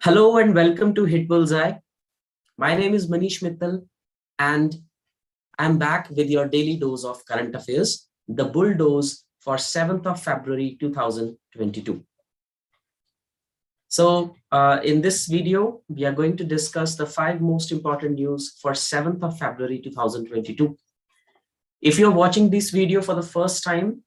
Hello and welcome to HitBullsEye. My name is Manish Mittal and I'm back with your daily dose of current affairs, the bulldoze for 7th of February 2022. In this video, we are going to discuss the 5 most important news for 7th of February 2022. If you're watching this video for the first time,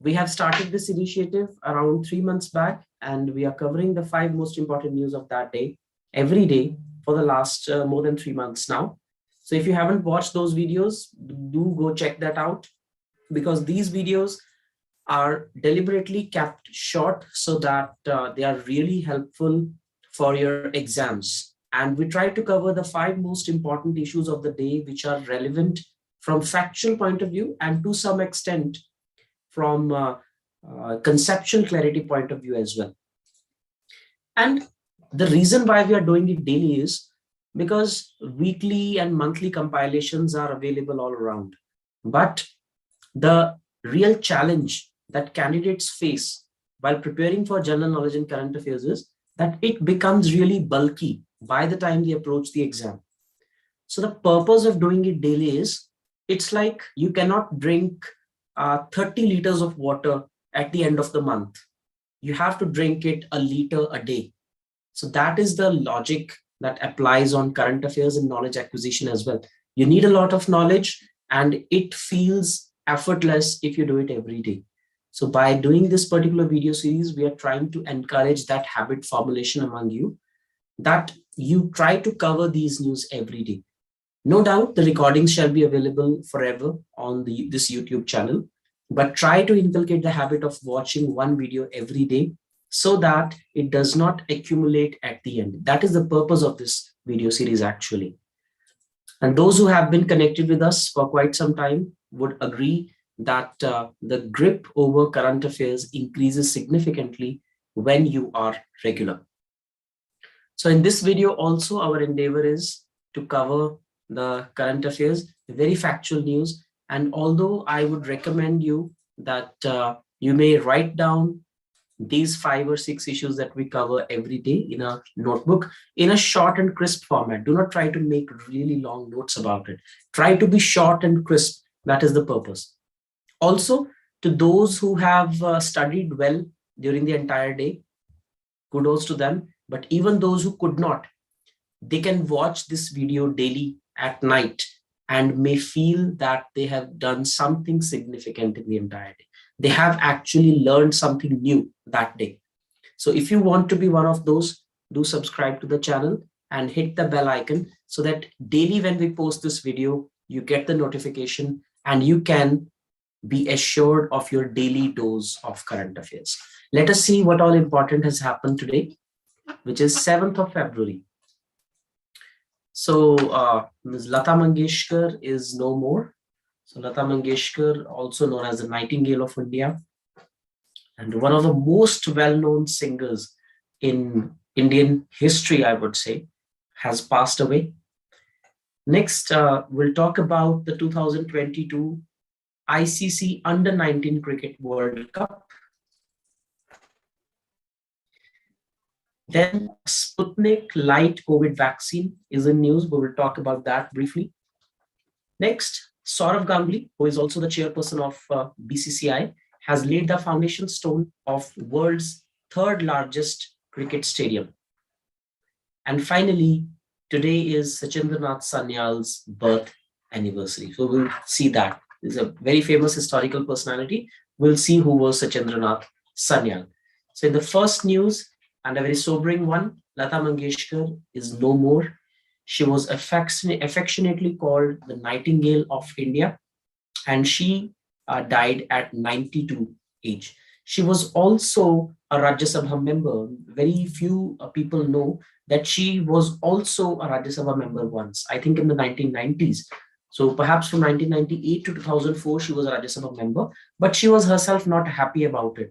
we have started this initiative around 3 months back, and we are covering the 5 most important news of that day every day for the last more than 3 months now. So if you haven't watched those videos, do go check that out, because these videos are deliberately kept short so that they are really helpful for your exams. And we try to cover the 5 most important issues of the day, which are relevant from factual point of view and to some extent from conceptual clarity point of view as well. And the reason why we are doing it daily is because weekly and monthly compilations are available all around. But the real challenge that candidates face while preparing for general knowledge and current affairs is that it becomes really bulky by the time they approach the exam. So the purpose of doing it daily is, it's like you cannot drink 30 liters of water at the end of the month. You have to drink it a liter a day. So that is the logic that applies on current affairs and knowledge acquisition as well. You need a lot of knowledge and it feels effortless if you do it every day. So by doing this particular video series, we are trying to encourage that habit formulation among you, that you try to cover these news every day. No doubt the recordings shall be available forever on this YouTube channel, but try to inculcate the habit of watching one video every day so that it does not accumulate at the end. That is the purpose of this video series actually. And those who have been connected with us for quite some time would agree that the grip over current affairs increases significantly when you are regular. So in this video also, our endeavor is to cover the current affairs, very factual news. And although I would recommend you that you may write down these 5 or 6 issues that we cover every day in a notebook in a short and crisp format. Do not try to make really long notes about it. Try to be short and crisp. That is the purpose. Also, to those who have studied well during the entire day, kudos to them. But even those who could not, they can watch this video daily at night and may feel that they have done something significant in the entire day. They have actually learned something new that day. So if you want to be one of those, do subscribe to the channel and hit the bell icon so that daily when we post this video, you get the notification and you can be assured of your daily dose of current affairs. Let us see what all important has happened today, which is 7th of February. So Ms. Lata Mangeshkar is no more. So Lata Mangeshkar, also known as the Nightingale of India, and one of the most well-known singers in Indian history, I would say, has passed away. Next, we'll talk about the 2022 ICC Under-19 Cricket World Cup. Then Sputnik light COVID vaccine is in news. We will talk about that briefly. Next, Sourav Ganguly, who is also the chairperson of BCCI, has laid the foundation stone of world's 3rd largest cricket stadium. And finally, today is Sachindra Sanyal's birth anniversary. So we'll see that. He's a very famous historical personality. We'll see who was Sachindra Sanyal. So in the first news, and a very sobering one, Lata Mangeshkar is no more. She was affectionately called the Nightingale of India, and she died at 92 age. She was also a Rajya Sabha member. Very few people know that she was also a Rajya Sabha member once, I think in the 1990s. So perhaps from 1998 to 2004, she was a Rajya Sabha member, but she was herself not happy about it.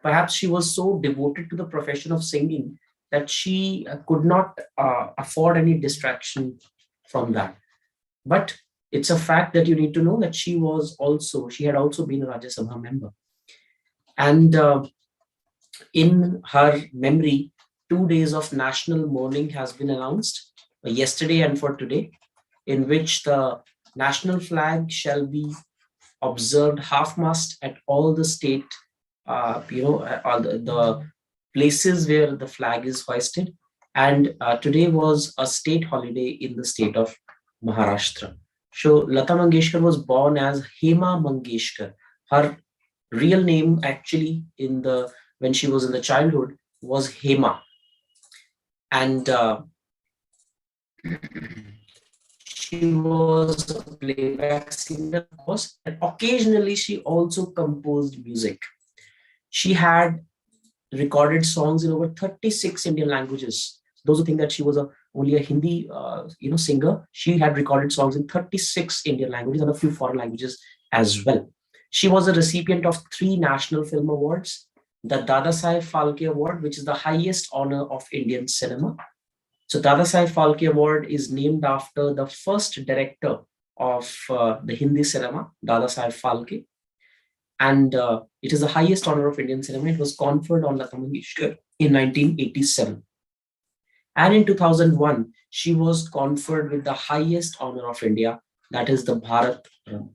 Perhaps she was so devoted to the profession of singing that she could not afford any distraction from that. But it's a fact that you need to know that she had also been a Rajya Sabha member. And in her memory, 2 days of national mourning has been announced yesterday and for today, in which the national flag shall be observed half-mast at all the state, all the places where the flag is hoisted. And today was a state holiday in the state of Maharashtra. So Lata Mangeshkar was born as Hema Mangeshkar. Her real name actually when she was in the childhood was Hema. And she was a playback singer, of course, and occasionally she also composed music. She had recorded songs in over 36 Indian languages. Those who think that she was only a Hindi singer, she had recorded songs in 36 Indian languages and a few foreign languages as well. She was a recipient of 3 National Film Awards, the Dadasaheb Phalke Award, which is the highest honor of Indian cinema. So Dadasaheb Phalke Award is named after the first director of the Hindi cinema, Dadasaheb Phalke. And it is the highest honor of Indian cinema. It was conferred on Lata Mangeshkar in 1987. And in 2001, she was conferred with the highest honor of India, that is the Bharat Ratna,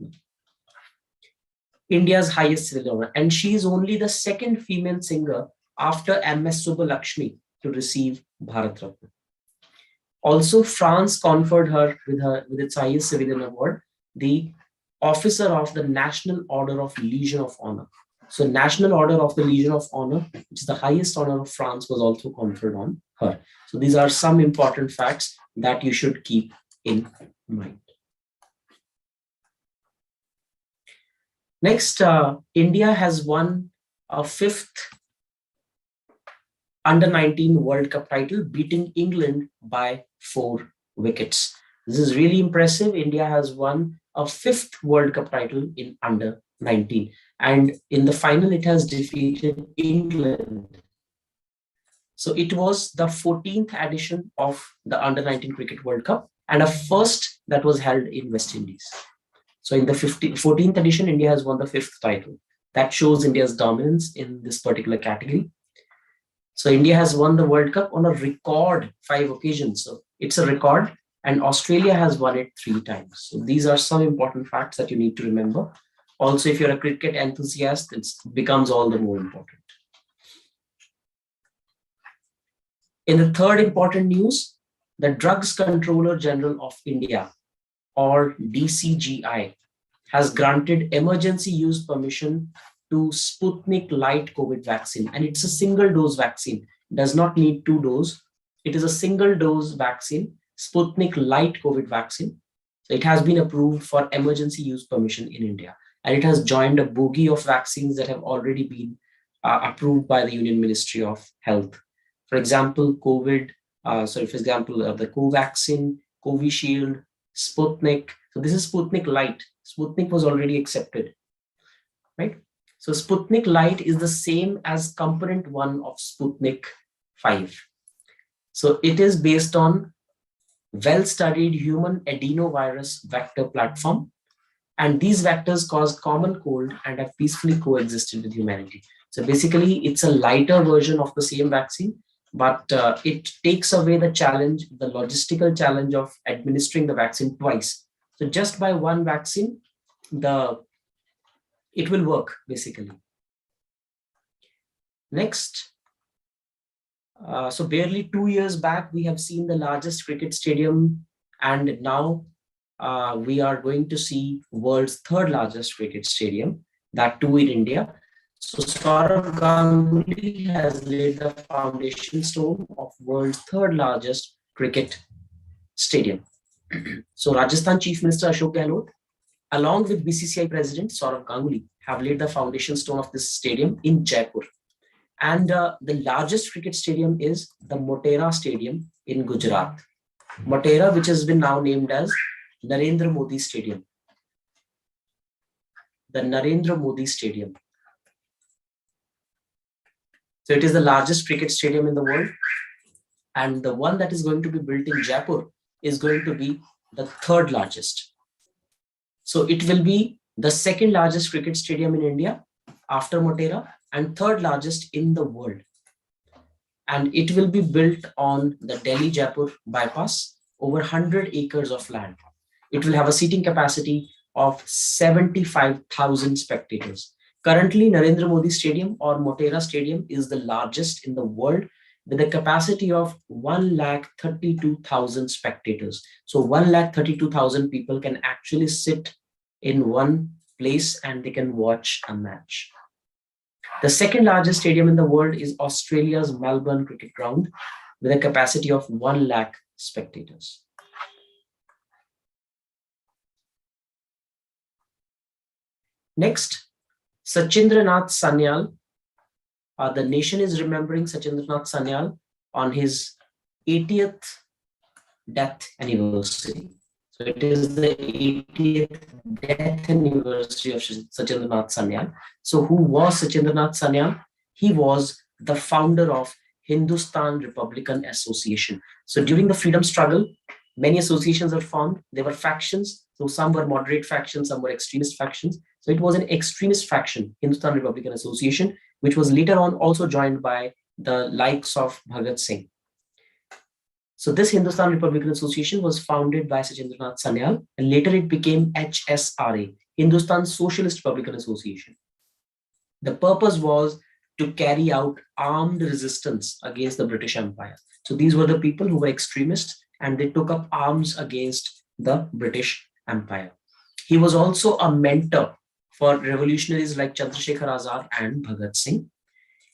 India's highest civil honor. And she is only the second female singer after M.S. Subbulakshmi to receive Bharat Ratna. Also, France conferred her with its highest civilian award, the Officer of the National Order of Legion of Honor. So National Order of the Legion of Honor, which is the highest honor of France, was also conferred on her. So these are some important facts that you should keep in mind. Next, India has won a 5th Under-19 World Cup title, beating England by 4 wickets. This is really impressive. India has won a 5th World Cup title in Under-19. And in the final, it has defeated England. So it was the 14th edition of the Under-19 Cricket World Cup and a first that was held in West Indies. So in the 14th edition, India has won the 5th title. That shows India's dominance in this particular category. So India has won the World Cup on a record 5 occasions. So it's a record, and Australia has won it 3 times. So these are some important facts that you need to remember. Also, if you're a cricket enthusiast, it becomes all the more important. In the third important news, the Drugs Controller General of India, or DCGI, has granted emergency use permission to Sputnik Light COVID vaccine. And it's a single dose vaccine, does not need 2 doses. It is a single dose vaccine, Sputnik Light COVID vaccine. So it has been approved for emergency use permission in India. And it has joined a bogey of vaccines that have already been approved by the Union Ministry of Health. For example, the Covaxin, Covishield, Sputnik. So this is Sputnik Light. Sputnik was already accepted, right? So Sputnik Light is the same as component 1 of Sputnik 5. So it is based on well-studied human adenovirus vector platform. And these vectors cause common cold and have peacefully coexisted with humanity. So basically, it's a lighter version of the same vaccine, but it takes away the logistical challenge of administering the vaccine twice. So just by one vaccine, it will work, basically. Next. So barely 2 years back, we have seen the largest cricket stadium, and now we are going to see world's 3rd largest cricket stadium, that too in India. So Sourav Ganguly has laid the foundation stone of world's 3rd largest cricket stadium. So Rajasthan Chief Minister Ashok Gehlot, along with BCCI President Sourav Ganguly, have laid the foundation stone of this stadium in Jaipur. And the largest cricket stadium is the Motera Stadium in Gujarat. Motera, which has been now named as Narendra Modi Stadium. The Narendra Modi Stadium. So it is the largest cricket stadium in the world. And the one that is going to be built in Jaipur is going to be the 3rd largest. So it will be the 2nd largest cricket stadium in India after Motera and 3rd largest in the world. and it will be built on the Delhi-Jaipur bypass, over 100 acres of land. It will have a seating capacity of 75,000 spectators. Currently, Narendra Modi Stadium or Motera Stadium is the largest in the world with a capacity of 132,000 spectators. So 132,000 people can actually sit in one place and they can watch a match. The second largest stadium in the world is Australia's Melbourne Cricket Ground with a capacity of 1 lakh spectators. Next, Sachindra Sanyal. The nation is remembering Sachindra Sanyal on his 80th death anniversary. So it is the 80th death anniversary of Sachindra Sanyal. So who was Sachindra Sanyal? He was the founder of Hindustan Republican Association. So during the freedom struggle, many associations were formed. There were factions. So some were moderate factions, some were extremist factions. So it was an extremist faction, Hindustan Republican Association, which was later on also joined by the likes of Bhagat Singh. So this Hindustan Republican Association was founded by Sachindra Sanyal, and later it became HSRA, Hindustan Socialist Republican Association. The purpose was to carry out armed resistance against the British Empire. So these were the people who were extremists and they took up arms against the British Empire. He was also a mentor for revolutionaries like Chandrasekhar Azad and Bhagat Singh.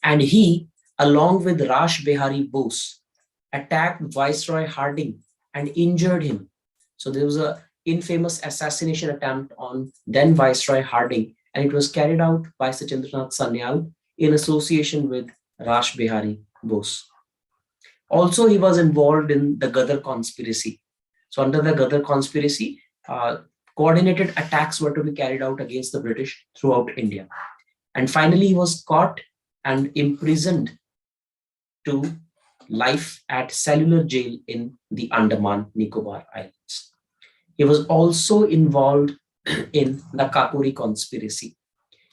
And he, along with Rash Behari Bose, attacked Viceroy Harding and injured him. So there was an infamous assassination attempt on then Viceroy Harding, and it was carried out by Sachindra Sanyal in association with Rash Behari Bose. Also, he was involved in the Ghadar conspiracy. So under the Ghadar conspiracy, coordinated attacks were to be carried out against the British throughout India. And finally, he was caught and imprisoned to life at cellular jail in the Andaman Nicobar Islands. He was also involved in the Kakori conspiracy.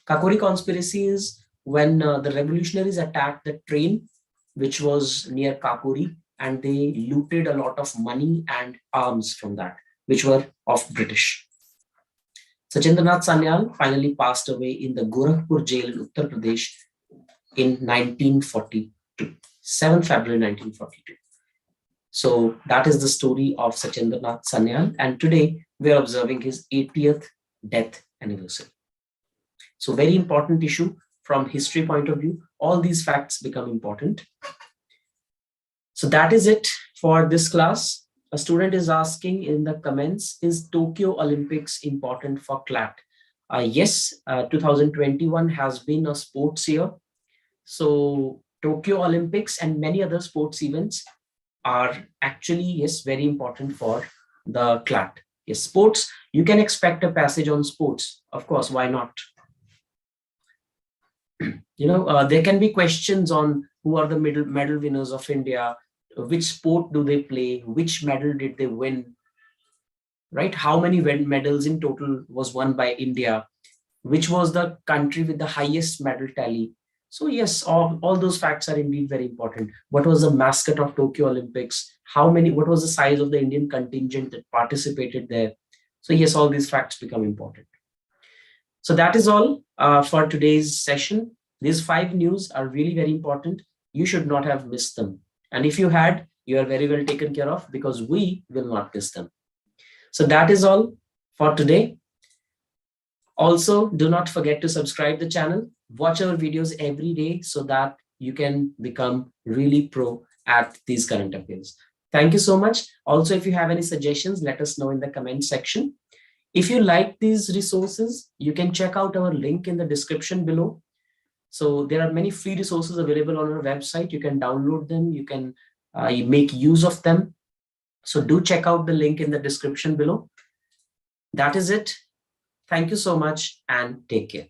Kakori conspiracy is when the revolutionaries attacked the train which was near Kakori, and they looted a lot of money and arms from that, which were of British. Sachindra Sanyal finally passed away in the Gorakhpur jail in Uttar Pradesh in 1942, 7 February 1942. So that is the story of Sachindra Sanyal, and today we are observing his 80th death anniversary. So very important issue from history point of view. All these facts become important. So that is it for this class. A student is asking in the comments, is Tokyo Olympics important for CLAT? Yes, 2021 has been a sports year. So Tokyo Olympics and many other sports events are actually, yes, very important for the CLAT. Yes, sports, you can expect a passage on sports. Of course, why not? There can be questions on who are the medal winners of India, which sport do they play, which medal did they win, right? How many medals in total was won by India, which was the country with the highest medal tally. So yes, all those facts are indeed very important. What was the mascot of Tokyo Olympics? What was the size of the Indian contingent that participated there? So yes, all these facts become important. So that is all for today's session. These 5 news are really very important. You should not have missed them. And if you had, you are very well taken care of because we will not miss them. So that is all for today. Also, do not forget to subscribe the channel. Watch our videos every day so that you can become really pro at these current affairs. Thank you so much. Also, if you have any suggestions, let us know in the comment section. If you like these resources, you can check out our link in the description below. So there are many free resources available on our website. You can download them. You can make use of them. So do check out the link in the description below. That is it. Thank you so much and take care.